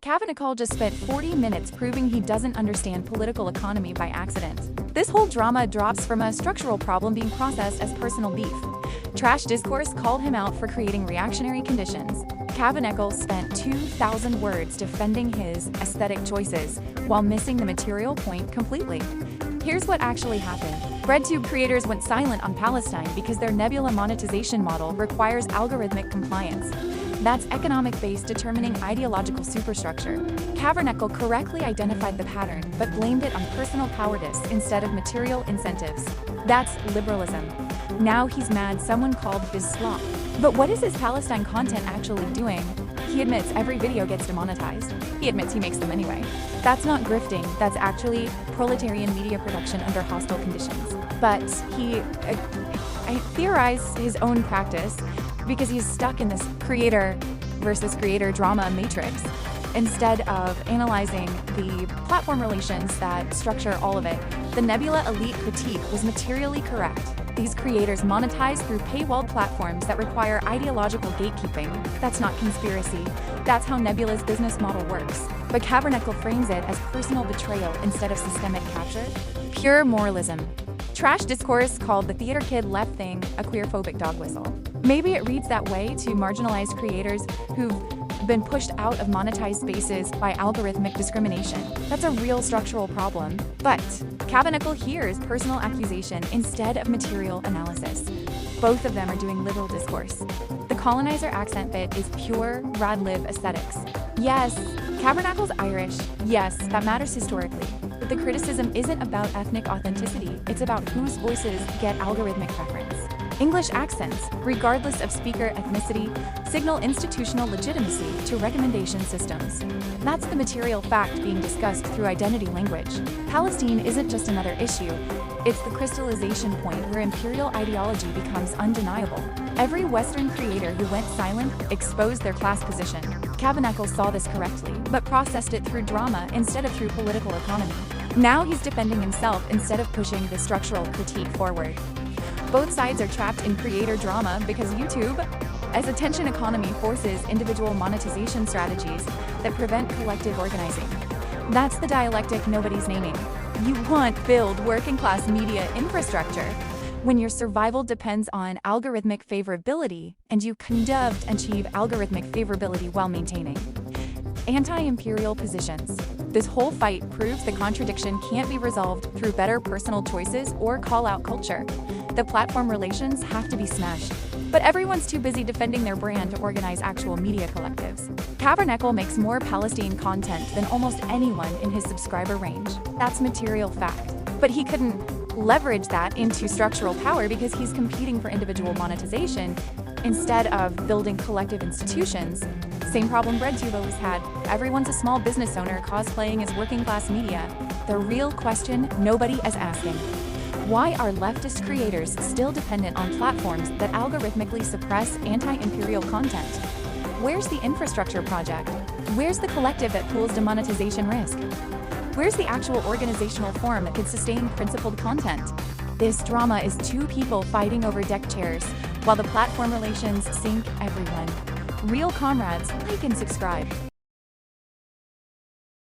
Kavanaugh just spent 40 minutes proving he doesn't understand political economy by accident. This whole drama drops from a structural problem being processed as personal beef. Trash Discourse called him out for creating reactionary conditions. Kavanaugh spent 2,000 words defending his aesthetic choices while missing the material point completely. Here's what actually happened. RedTube creators went silent on Palestine because their Nebula monetization model requires algorithmic compliance. That's economic-based determining ideological superstructure. Kavanaugh correctly identified the pattern, but blamed it on personal cowardice instead of material incentives. That's liberalism. Now he's mad someone called his slop. But what is his Palestine content actually doing? He admits every video gets demonetized. He admits he makes them anyway. That's not grifting, that's actually proletarian media production under hostile conditions. But he theorized his own practice because he's stuck in this creator versus creator drama matrix instead of analyzing the platform relations that structure all of it. The Nebula elite critique was materially correct. These creators monetize through paywalled platforms that require ideological gatekeeping. That's not conspiracy. That's how Nebula's business model works. But Kavanaugh frames it as personal betrayal instead of systemic capture. Pure moralism. Trash Discourse called the theater kid left thing a queerphobic dog whistle. Maybe it reads that way to marginalized creators who've been pushed out of monetized spaces by algorithmic discrimination. That's a real structural problem. But Kavanaugh hears personal accusation instead of material analysis. Both of them are doing liberal discourse. The colonizer accent bit is pure rad lib aesthetics. Yes, Kavanaugh's Irish. Yes, that matters historically. But the criticism isn't about ethnic authenticity, it's about whose voices get algorithmic preference. English accents, regardless of speaker ethnicity, signal institutional legitimacy to recommendation systems. That's the material fact being discussed through identity language. Palestine isn't just another issue, it's the crystallization point where imperial ideology becomes undeniable. Every Western creator who went silent exposed their class position. Kavanaugh saw this correctly, but processed it through drama instead of through political economy. Now he's defending himself instead of pushing the structural critique forward. Both sides are trapped in creator drama because YouTube, as attention economy, forces individual monetization strategies that prevent collective organizing. That's the dialectic nobody's naming. You want build working-class media infrastructure when your survival depends on algorithmic favorability and you conduct achieve algorithmic favorability while maintaining anti-imperial positions. This whole fight proves the contradiction can't be resolved through better personal choices or call-out culture. The platform relations have to be smashed. But everyone's too busy defending their brand to organize actual media collectives. Kavanaugh makes more Palestine content than almost anyone in his subscriber range. That's material fact. But he couldn't leverage that into structural power because he's competing for individual monetization instead of building collective institutions. Same problem RedTube always had. Everyone's a small business owner cosplaying as working-class media. The real question nobody is asking: why are leftist creators still dependent on platforms that algorithmically suppress anti-imperial content? Where's the infrastructure project? Where's the collective that pools demonetization risk? Where's the actual organizational form that could sustain principled content? This drama is two people fighting over deck chairs, while the platform relations sink everyone. Real comrades, like and subscribe.